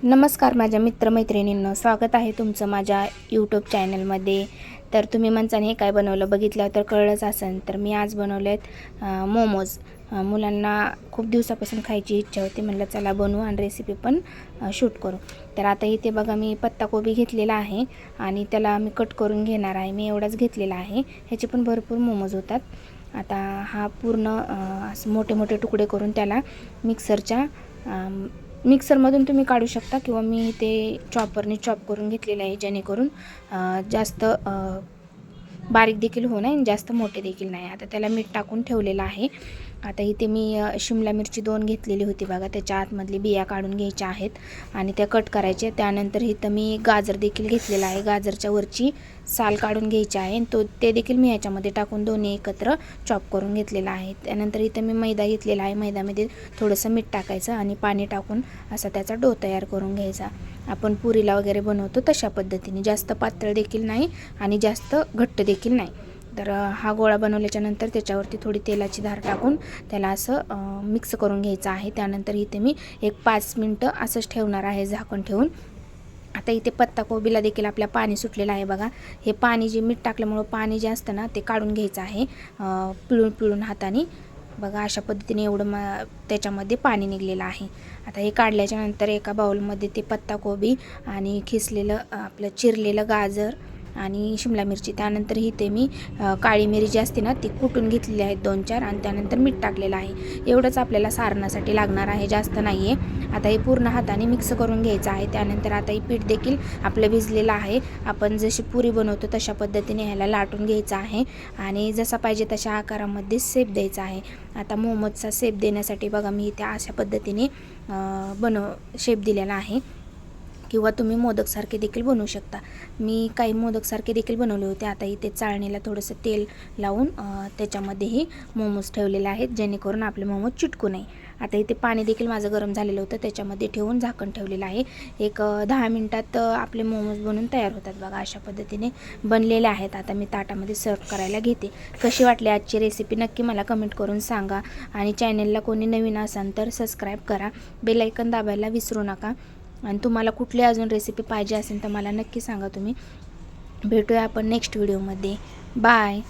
नमस्कार माझ्या मित्रमैत्रिणींनो, स्वागत आहे तुमचं माझ्या यूट्यूब चॅनलमध्ये। तर तुम्ही म्हणता हे काय बनवलं, बघितलं तर कळलंच असेल। तर मी आज बनवलेत मोमोज। मुलांना खूप दिवसापासून खायची इच्छा होती, म्हणलं चला बनवू आणि रेसिपी पण शूट करू। तर आता इथे बघा मी पत्ताकोबी घेतलेला आहे आणि त्याला मी कट करून घेणार आहे। मी एवढाच घेतलेला आहे, ह्याचे पण भरपूर मोमोज होतात। आता हा पूर्ण असं मोठे मोठे तुकडे करून त्याला मिक्सरमधून तुम्ही काढू शकता किंवा मी ते चॉपरने चॉप करून घेतलेलं आहे, जेणेकरून जास्त बारीक देखील होऊ नये आणि जास्त मोठे देखील नाही। आता त्याला मीठ टाकून ठेवलेलं आहे। आता इथे मी शिमला मिरची 2 घेतलेली होती बघा, त्याच्या आतमधली बिया काढून घ्यायच्या आहेत आणि त्या कट करायच्या। त्यानंतर इथं मी गाजर देखील घेतलेला आहे, गाजरच्या वरची साल काढून घ्यायची आहे आणि ते देखील मी ह्याच्यामध्ये टाकून दोन्ही एकत्र चॉप करून घेतलेला आहे। त्यानंतर इथं मी मैदा घेतलेला आहे, मैद्यामध्ये थोडंसं मीठ टाकायचं आणि पाणी टाकून असा त्याचा डो तयार करून घ्यायचा। आपण पुरीला वगैरे बनवतो तशा पद्धतीने, जास्त पातळ देखील नाही आणि जास्त घट्ट देखील नाही। तर हा गोळा बनवल्याच्या नंतर त्याच्यावरती थोडी तेलाची धार टाकून त्याला असं मिक्स करून घ्यायचं आहे। त्यानंतर इथे मी एक 5 मिनटं असंच ठेवणार आहे झाकण ठेवून। आता इथे पत्ताकोबीला देखील आपल्या पाणी सुटलेलं आहे बघा। हे पाणी जे मीठ टाकल्यामुळं पाणी जे असतं ना ते काढून घ्यायचं आहे पिळून पिळून हाताने बघा, अशा पद्धतीने एवढं त्याच्यामध्ये पाणी निघलेलं आहे। आता हे काढल्याच्या नंतर एका बाउलमध्ये ते पत्ताकोबी आणि खिसलेलं आपलं चिरलेलं गाजर आणि शिमला मिरची, त्यानंतर इथे मी काळी मिरी जी असते ना ती कुटून घेतलेली आहे 2-4 आणि त्यानंतर मीठ टाकलेलं आहे। एवढंच आपल्याला सारणासाठी लागणार आहे, जास्त नाही आहे। आता हे पूर्ण हाताने मिक्स करून घ्यायचं आहे। त्यानंतर आता हे पीठ देखील आपलं भिजलेलं आहे। आपण जशी पुरी बनवतो तशा पद्धतीने ह्याला लाटून घ्यायचं आहे आणि जसा पाहिजे तशा आकारामध्ये शेप द्यायचा आहे। आता मोमोजचा शेप देण्यासाठी बघा मी इथे अशा पद्धतीने शेप दिलेला आहे, किंवा तुम्ही मोदकसारखे देखील बनवू शकता। मी काही मोदकसारखे देखील बनवले होते। आता इथे चाळणीला थोडंसं तेल लावून त्याच्यामध्येही मोमोज ठेवलेले आहेत, जेणेकरून आपले मोमोज चिटकू नये। आता इथे पाणी देखील माझं गरम झालेलं होतं, त्याच्यामध्ये ठेवून झाकण ठेवलेलं आहे। एक 10 मिनटात आपले मोमोज बनून तयार होतात बघा, अशा पद्धतीने बनलेले आहेत। आता मी ताटामध्ये सर्व करायला घेते। कशी वाटली आजची रेसिपी नक्की मला कमेंट करून सांगा आणि चॅनलला कोणी नवीन असाल तर सबस्क्राईब करा, बेल आयकॉन दाबायला विसरू नका। आणि तुम्हाला कुठली अजून रेसिपी पाहिजे असेल तर मला नक्की सांगा तुम्ही। भेटूया आपण नेक्स्ट व्हिडिओमध्ये। बाय।